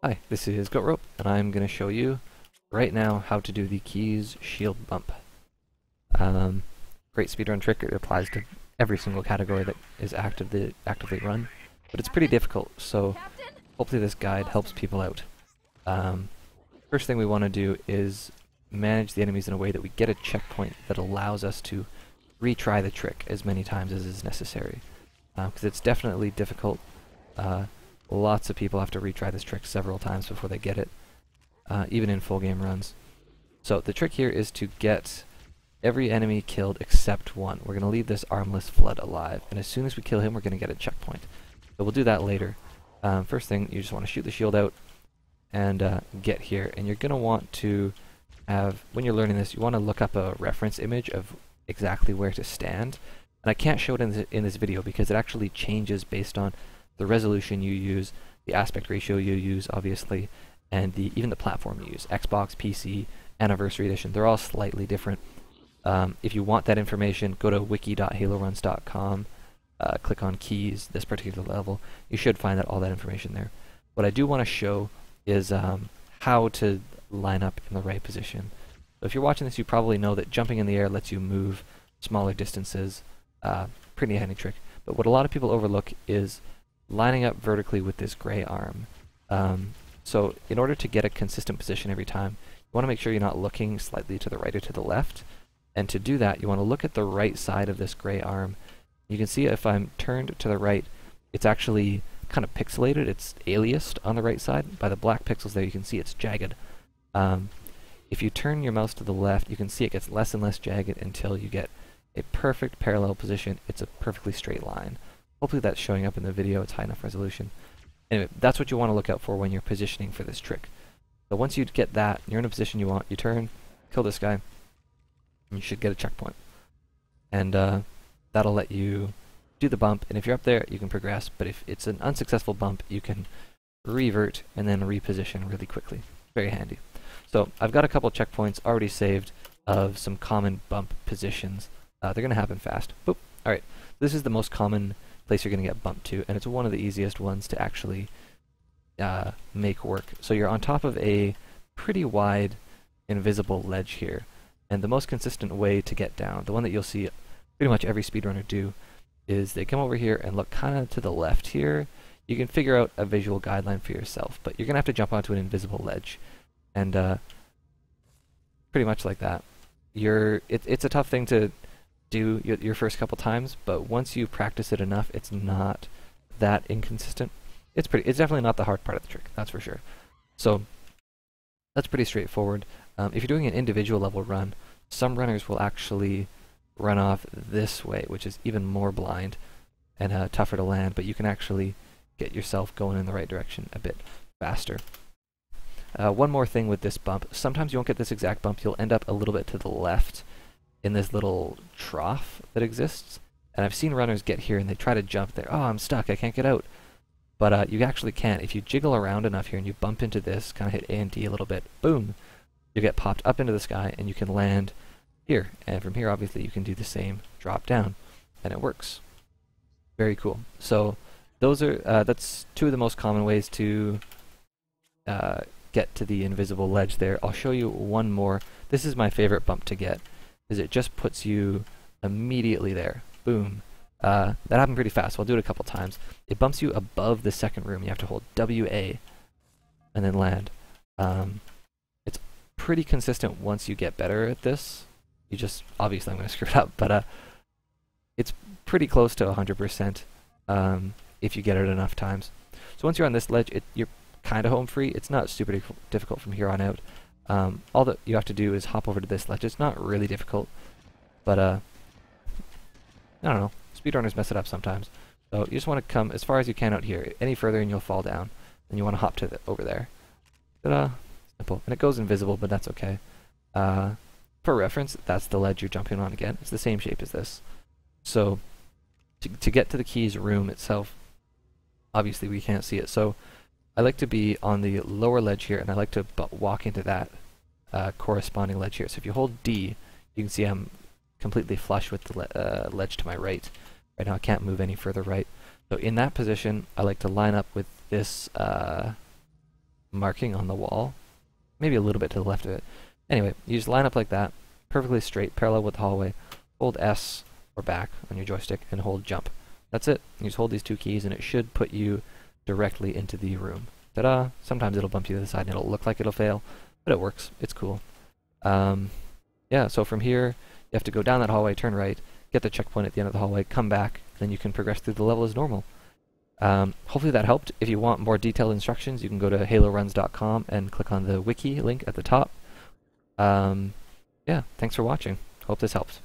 Hi, this is Goatrope, and I'm going to show you right now how to do the Keys Shield Bump. Great speedrun trick. It applies to every single category that is actively run, but it's pretty difficult, so hopefully this guide helps people out. First thing we want to do is manage the enemies in a way that we get a checkpoint that allows us to retry the trick as many times as is necessary, because it's definitely difficult. Lots of people have to retry this trick several times before they get it, even in full game runs. So the trick here is to get every enemy killed except one. We're going to leave this armless flood alive, and as soon as we kill him, we're going to get a checkpoint. So we'll do that later. First thing, you just want to shoot the shield out and get here, and you're going to want to have, when you're learning this, you want to look up a reference image of exactly where to stand. And I can't show it in this video because it actually changes based on the resolution you use, the aspect ratio you use, obviously, and even the platform you use. Xbox, PC, Anniversary Edition, they're all slightly different. If you want that information, go to wiki.haloruns.com, click on keys, this particular level. You should find all that information there. What I do want to show is how to line up in the right position. So if you're watching this, you probably know that jumping in the air lets you move smaller distances. Pretty handy trick. But what a lot of people overlook is lining up vertically with this gray arm. So in order to get a consistent position every time, you want to make sure you're not looking slightly to the right or to the left. And to do that, you want to look at the right side of this gray arm. You can see if I'm turned to the right, it's actually kind of pixelated. It's aliased on the right side. By the black pixels there, you can see it's jagged. If you turn your mouse to the left, you can see it gets less and less jagged until you get a perfect parallel position. It's a perfectly straight line. Hopefully that's showing up in the video. It's high enough resolution. Anyway, that's what you want to look out for when you're positioning for this trick. So once you get that, you're in a position you want, you turn, kill this guy, and you should get a checkpoint. And that'll let you do the bump, and if you're up there, you can progress, but if it's an unsuccessful bump, you can revert and then reposition really quickly. Very handy. So I've got a couple checkpoints already saved of some common bump positions. They're going to happen fast. Boop. Alright, this is the most common place you're going to get bumped to, and it's one of the easiest ones to actually make work. So you're on top of a pretty wide invisible ledge here, and the most consistent way to get down, the one that you'll see pretty much every speedrunner do, is they come over here and look kind of to the left here. You can figure out a visual guideline for yourself, but you're going to have to jump onto an invisible ledge, and pretty much like that. It's a tough thing to do your first couple times, but once you practice it enough, it's not that inconsistent. It's definitely not the hard part of the trick, that's for sure. So that's pretty straightforward. If you're doing an individual level run, some runners will actually run off this way, which is even more blind and tougher to land, but you can actually get yourself going in the right direction a bit faster. One more thing with this bump, sometimes you won't get this exact bump, you'll end up a little bit to the left in this little trough that exists, and I've seen runners get here and they try to jump there. Oh, I'm stuck, I can't get out. But you actually can't. If you jiggle around enough here and you bump into this, kind of hit A and D a little bit, boom, you get popped up into the sky and you can land here. And from here, obviously, you can do the same drop down, and it works. Very cool. So those are that's two of the most common ways to get to the invisible ledge there. I'll show you one more. This is my favorite bump to get, is it just puts you immediately there. Boom. That happened pretty fast, so I'll do it a couple times. It bumps you above the second room. You have to hold WA and then land. It's pretty consistent once you get better at this. You just, obviously I'm going to screw it up, but it's pretty close to 100% if you get it enough times. So once you're on this ledge, you're kind of home free. It's not super difficult from here on out. All that you have to do is hop over to this ledge. It's not really difficult, but I don't know. Speedrunners mess it up sometimes. So you just want to come as far as you can out here. Any further and you'll fall down. And you want to hop to over there. Ta-da! Simple. And it goes invisible, but that's okay. For reference, that's the ledge you're jumping on again. It's the same shape as this. So to get to the keys room itself, obviously we can't see it. So I like to be on the lower ledge here, and I like to walk into that corresponding ledge here. So if you hold D, you can see I'm completely flush with the ledge to my right. Right now I can't move any further right. So in that position, I like to line up with this marking on the wall, maybe a little bit to the left of it. Anyway, you just line up like that, perfectly straight, parallel with the hallway. Hold S or back on your joystick and hold jump. That's it. You just hold these two keys and it should put you directly into the room. Ta-da! Sometimes it'll bump you to the side and it'll look like it'll fail, but it works. It's cool. Yeah, so from here, you have to go down that hallway, turn right, get the checkpoint at the end of the hallway, come back, then you can progress through the level as normal. Hopefully that helped. If you want more detailed instructions, you can go to haloruns.com and click on the wiki link at the top. Yeah, thanks for watching. Hope this helped.